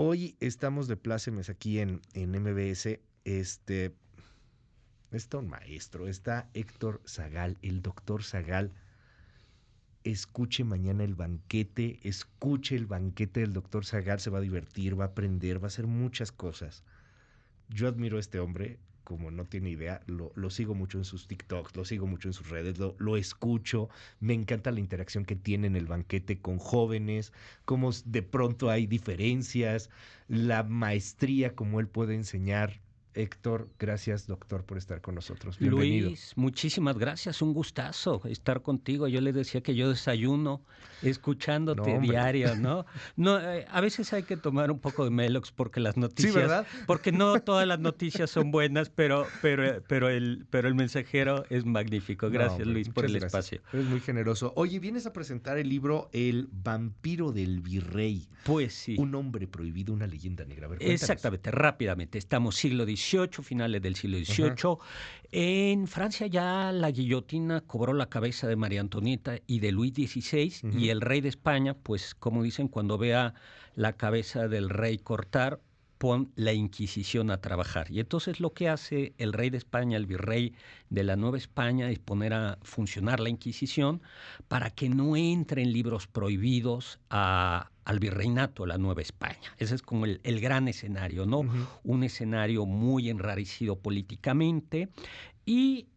Hoy estamos de plácemes aquí en MBS. Está un maestro, está Héctor Zagal, el doctor Zagal. Escuche mañana el banquete, escuche el banquete del doctor Zagal, se va a divertir, va a aprender, va a hacer muchas cosas. Yo admiro a este hombre, como no tiene idea, lo sigo mucho en sus TikToks, lo sigo mucho en sus redes, lo escucho, me encanta la interacción que tiene en el banquete con jóvenes, cómo de pronto hay diferencias, la maestría como él puede enseñar. Héctor, gracias doctor por estar con nosotros, bienvenido. Luis, muchísimas gracias, un gustazo estar contigo. Yo le decía que yo desayuno No, escuchándote hombre. diario, ¿no? No, a veces hay que tomar un poco de Melox porque las Sí, noticias, ¿verdad? porque no todas las noticias son buenas, pero el mensajero es magnífico. No, Gracias, hombre, Luis, por muchas el gracias. espacio. Eres muy generoso. Oye, vienes a presentar el libro El vampiro del virrey. Pues sí. Un hombre prohibido, una leyenda negra. A ver, cuéntanos. Exactamente, rápidamente. Estamos siglo XVIII, finales del siglo Ajá. XVIII. En Francia ya la guillotina cobró la cabeza de María Antonieta y de Luis XVI, y Ujú. el rey de España, pues como dicen, cuando vea la cabeza del rey cortar, pon la Inquisición a trabajar. Y entonces lo que hace el rey de España, el virrey de la Nueva España, es poner a funcionar la Inquisición para que no entren libros prohibidos al virreinato, a la Nueva España. Ese es como el gran escenario, ¿no? Ujú. Un escenario muy enrarecido políticamente y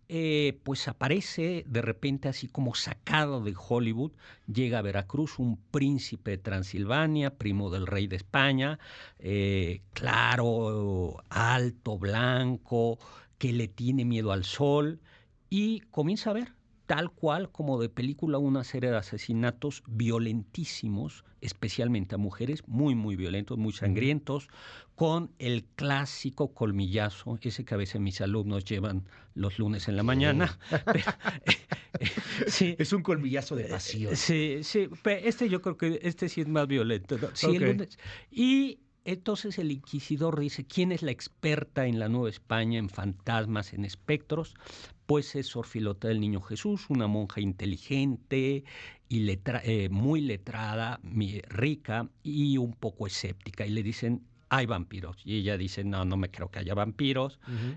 pues aparece de repente así como sacado de Hollywood, llega a Veracruz un príncipe de Transilvania, primo del rey de España, claro, alto, blanco, que le tiene miedo al sol y comienza a ver tal cual como de película una serie de asesinatos violentísimos, especialmente a mujeres, muy, muy violentos, muy Ujú. sangrientos, con el clásico colmillazo, ese que a veces mis alumnos llevan los lunes en la Ok. mañana. Pero, sí, Es un colmillazo de pasión. sí, sí, este yo creo que este sí es más violento, ¿no? Sí, Ok. el lunes. Y entonces el inquisidor dice, ¿quién es la experta en la Nueva España, en fantasmas, en espectros? Pues es Sor Filota del Niño Jesús, una monja inteligente y muy letrada, rica y un poco escéptica. Y le dicen, hay vampiros. Y ella dice, no, no me creo que haya vampiros. Ujú.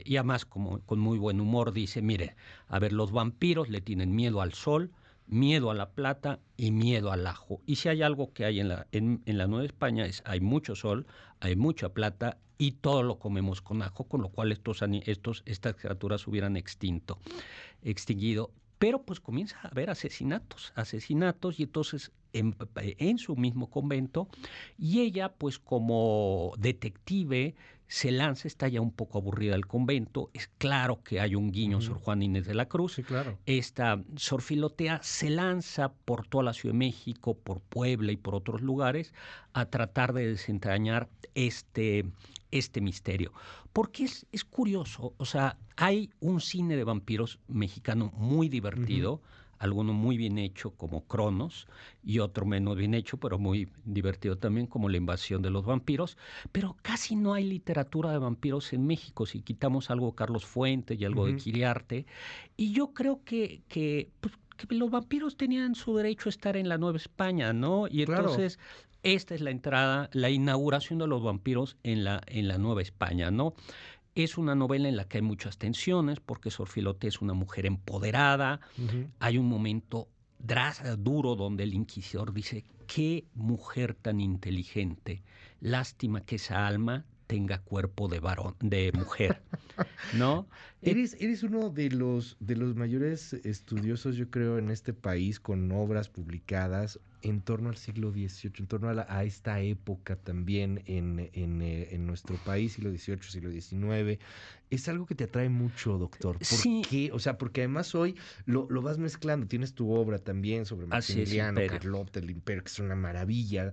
Y además, como, con muy buen humor, dice, mire, a ver, los vampiros le tienen miedo al sol, miedo a la plata y miedo al ajo. Y si hay algo que hay en la Nueva España es hay mucho sol, hay mucha plata y todo lo comemos con ajo, con lo cual estas criaturas hubieran extinguido. Pero pues comienza a haber asesinatos y entonces en su mismo convento y ella pues como detective se lanza, está ya un poco aburrida del convento, es claro que hay un guiño a Sor Ujú. Juana Inés de la Cruz, Sí, claro. esta Sor Filotea se lanza por toda la Ciudad de México, por Puebla y por otros lugares a tratar de desentrañar este misterio. Porque es curioso, o sea, hay un cine de vampiros mexicano muy Ujú. divertido, alguno muy bien hecho como Cronos y otro menos bien hecho, pero muy divertido también como La invasión de los vampiros, pero casi no hay literatura de vampiros en México, si quitamos algo de Carlos Fuentes y algo de Ujú. Quiriarte, y yo creo pues, que los vampiros tenían su derecho a estar en la Nueva España, ¿no? Y Claro. entonces esta es la entrada, la inauguración de los vampiros en la Nueva España, ¿no? Es una novela en la que hay muchas tensiones, porque Sor Filote es una mujer empoderada. Ujú. Hay un momento duro donde el inquisidor dice, qué mujer tan inteligente, lástima que esa alma tenga cuerpo de varón, de mujer, ¿no? Eres uno de los mayores estudiosos, yo creo, en este país con obras publicadas en torno al siglo XVIII, en torno a esta época también en nuestro país, siglo XVIII, siglo XIX. Es algo que te atrae mucho, doctor. ¿Por Sí, qué? O sea, porque además hoy lo vas mezclando. Tienes tu obra también sobre así es Maximiliano, Imperio. Carlota, el Imperio, que es una maravilla.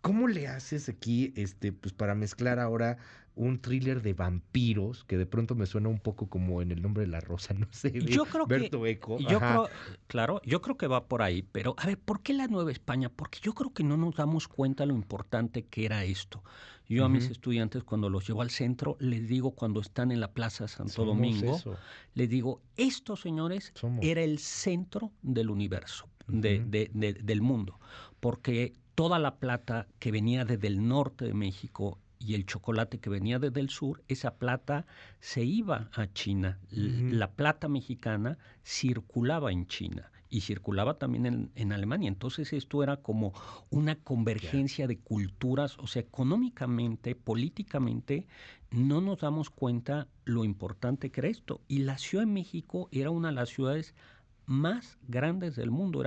¿Cómo le haces aquí, pues para mezclar ahora un thriller de vampiros, que de pronto me suena un poco como en El nombre de la rosa, no sé, de Yo creo que, Berto Eco? yo Ajá. creo, claro, yo creo que va por ahí, pero a ver, ¿por qué la Nueva España? Porque yo creo que no nos damos cuenta lo importante que era esto. Yo a mis Ujú. estudiantes cuando los llevo al centro, les digo cuando están en la Plaza Santo Somos Domingo, eso. les digo, esto, señores, Somos. era el centro del universo, Ujú. del mundo, porque toda la plata que venía desde el norte de México y el chocolate que venía desde el sur, esa plata se iba a China. La plata mexicana circulaba en China y circulaba también en Alemania. Entonces esto era como una convergencia de culturas, o sea, económicamente, políticamente, no nos damos cuenta lo importante que era esto. Y la Ciudad de México era una de las ciudades más grandes del mundo.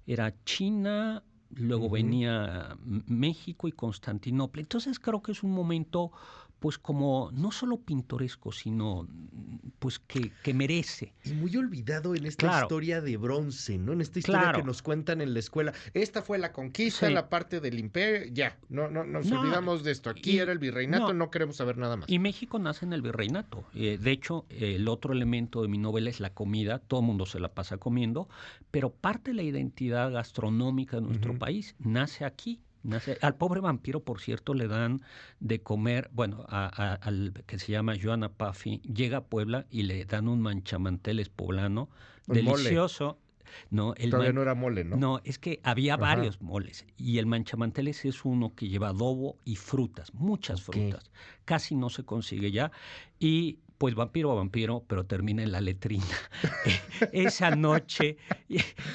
Era China, luego venía México y Constantinopla. Entonces creo que es un momento, pues como no solo pintoresco, sino pues que merece. Y muy olvidado en esta Claro, historia de bronce, ¿no? En esta historia que claro. nos cuentan en la escuela. Esta fue la conquista, Sí. la parte del imperio, ya, no nos No, olvidamos de esto. Aquí era el virreinato, no. no queremos saber nada más. Y México nace en el virreinato. De hecho, el otro elemento de mi novela es la comida. Todo el mundo se la pasa comiendo, pero parte de la identidad gastronómica de nuestro país nace aquí. Al pobre vampiro, por cierto, le dan de comer, bueno, al que se llama Joana Paffi, llega a Puebla y le dan un manchamanteles poblano, Un mole. delicioso. No, Todavía no era mole, ¿no? No, es que había Ajá. varios moles y el manchamanteles es uno que lleva adobo y frutas, muchas Ok. frutas. Casi no se consigue ya. Y pues vampiro a vampiro, pero termina en la letrina. Esa noche.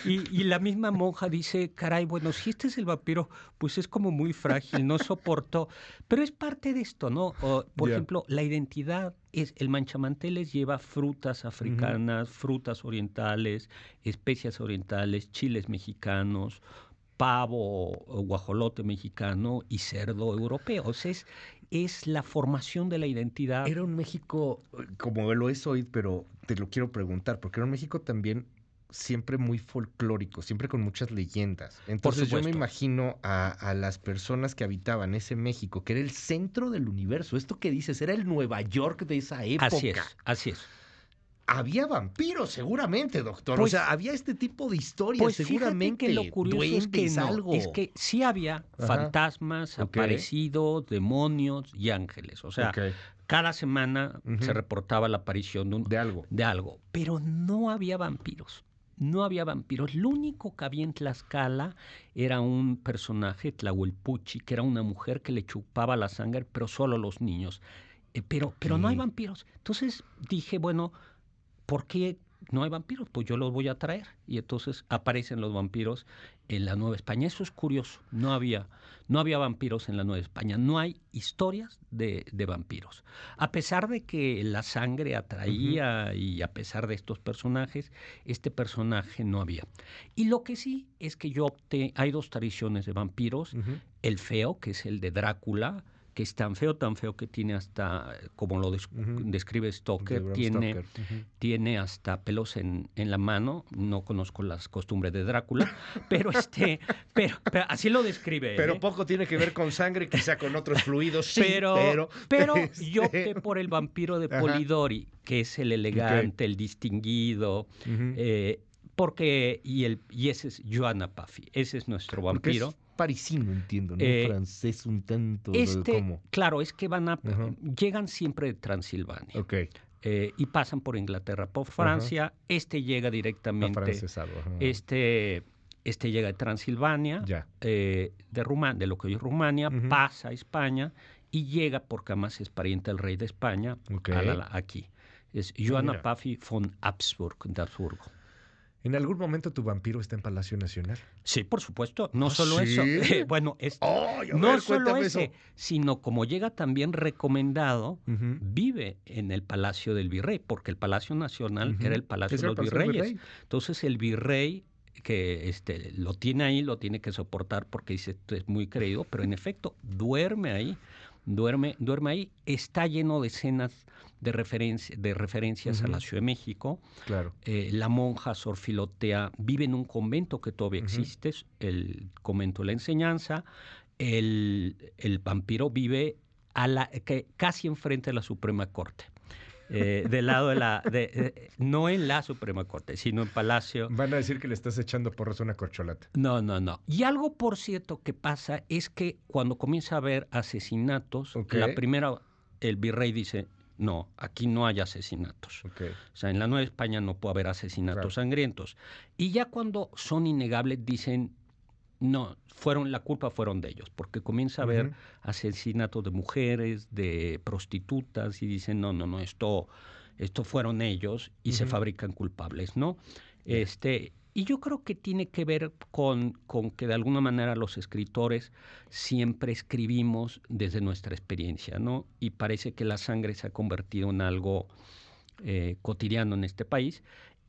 Y la misma monja dice, caray, bueno, si este es el vampiro, pues es como muy frágil, no soportó. Pero es parte de esto, ¿no? Por ejemplo, la identidad es, el manchamanteles lleva frutas africanas, frutas orientales, especias orientales, chiles mexicanos, pavo o guajolote mexicano y cerdo europeo. O sea, es la formación de la identidad. Era un México, como lo es hoy, pero te lo quiero preguntar, porque era un México también siempre muy folclórico, siempre con muchas leyendas. Entonces yo me imagino a las personas que habitaban ese México, que era el centro del universo. Esto que dices, era el Nueva York de esa época. Así es, así es. Había vampiros, seguramente, doctor. Pues, o sea, había este tipo de historias, pues seguramente. Fíjate que lo curioso es que no, algo. es que sí había fantasmas, aparecidos, demonios y ángeles. O sea, cada semana se reportaba la aparición de algo. Pero no había vampiros. No había vampiros. Lo único que había en Tlaxcala era un personaje, Tlahuelpuchi, que era una mujer que le chupaba la sangre, pero solo a los niños. Pero no hay vampiros. Entonces dije, bueno, ¿por qué no hay vampiros? Pues yo los voy a traer. Y entonces aparecen los vampiros en la Nueva España. Eso es curioso. No había vampiros en la Nueva España. No hay historias de vampiros. A pesar de que la sangre atraía y a pesar de estos personajes, este personaje no había. Y lo que sí es que yo opté, hay dos tradiciones de vampiros. El feo, que es el de Drácula, que es tan feo que tiene hasta, como lo describe Stoker, tiene hasta pelos en la mano. No conozco las costumbres de Drácula, pero así lo describe. Pero poco tiene que ver con sangre, quizá con otros fluidos, sí, pero yo opté por el vampiro de Polidori, que es el elegante, el distinguido, porque, y ese es Joana Paffi, ese es nuestro vampiro. Parisino, entiendo, ¿no? Francés un tanto. ¿Cómo? Claro, es que llegan siempre de Transilvania. Y pasan por Inglaterra, por Francia. Llega directamente. Este llega de Transilvania, de lo que hoy es Rumania, pasa a España y llega, porque además es pariente del rey de España, aquí. Es Joana Paffi von Habsburg, de Habsburgo. ¿En algún momento tu vampiro está en Palacio Nacional? Sí, por supuesto. No solo eso. Bueno, no solo ese, sino como llega también recomendado, vive en el Palacio del Virrey, porque el Palacio Nacional era el Palacio de los Virreyes. Entonces el virrey que lo tiene ahí, lo tiene que soportar porque dice, esto es muy creído, pero en efecto duerme ahí. Duerme ahí, está lleno de escenas de referencias a la Ciudad de México. Claro. La monja Sor Filotea vive en un convento que todavía existe, el convento de la enseñanza. El vampiro vive casi enfrente de la Suprema Corte. Del lado no en la Suprema Corte, sino en Palacio. Van a decir que le estás echando porros a una corcholata. No. Y algo, por cierto, que pasa es que cuando comienza a haber asesinatos, el virrey dice, no, aquí no hay asesinatos. O sea, en la Nueva España no puede haber asesinatos sangrientos. Y ya cuando son innegables dicen, No, la culpa fueron de ellos, porque comienza a haber asesinatos de mujeres, de prostitutas, y dicen, no, esto fueron ellos, y se fabrican culpables, ¿no? Ya. Y yo creo que tiene que ver con que de alguna manera los escritores siempre escribimos desde nuestra experiencia, ¿no? Y parece que la sangre se ha convertido en algo cotidiano en este país,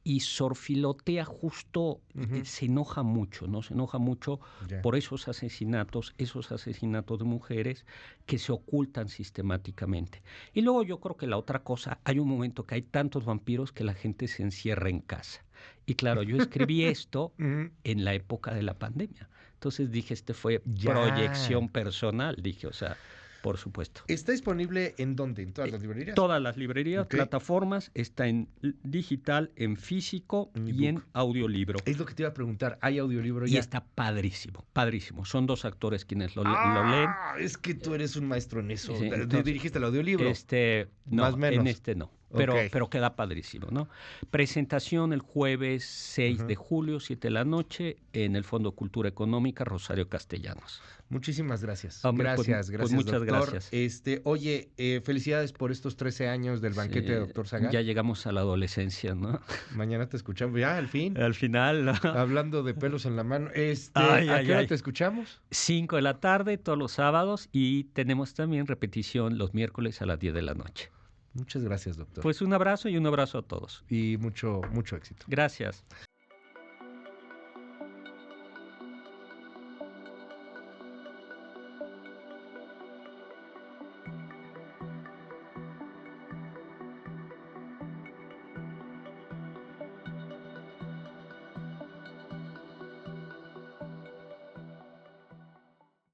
y Sorfilotea justo se enoja mucho, ¿no? Se enoja mucho Ya. por esos asesinatos de mujeres que se ocultan sistemáticamente. Y luego yo creo que la otra cosa, hay un momento que hay tantos vampiros que la gente se encierra en casa. Y claro, yo escribí esto en la época de la pandemia. Entonces dije, fue Ya. proyección personal, dije, o sea, por supuesto. ¿Está disponible en dónde? ¿En todas las librerías? Todas las librerías, Ok. plataformas, está en digital, en físico y en audiolibro. Es lo que te iba a preguntar, ¿hay audiolibro Y ya? está padrísimo, padrísimo. Son 2 actores quienes lo leen. Es que tú eres un maestro en eso. Sí, entonces, ¿Dirigiste el audiolibro? No, Más o menos. en este no. Pero, Ok. pero queda padrísimo, ¿no? Presentación el jueves 6 de julio, 7 de la noche, en el Fondo Cultura Económica Rosario Castellanos. Muchísimas gracias. Hombre, Gracias, pues muchas doctor. gracias. Oye, felicidades por estos 13 años del banquete de Doctor Zagal. Ya llegamos a la adolescencia, ¿no? Mañana te escuchamos. Ya, al fin. Al final, ¿no? Hablando de pelos en la mano. ¿A qué hora te escuchamos? 5 de la tarde todos los sábados, y tenemos también repetición los miércoles a las 10 de la noche. Muchas gracias, doctor. Pues un abrazo y un abrazo a todos. Y mucho éxito. Gracias.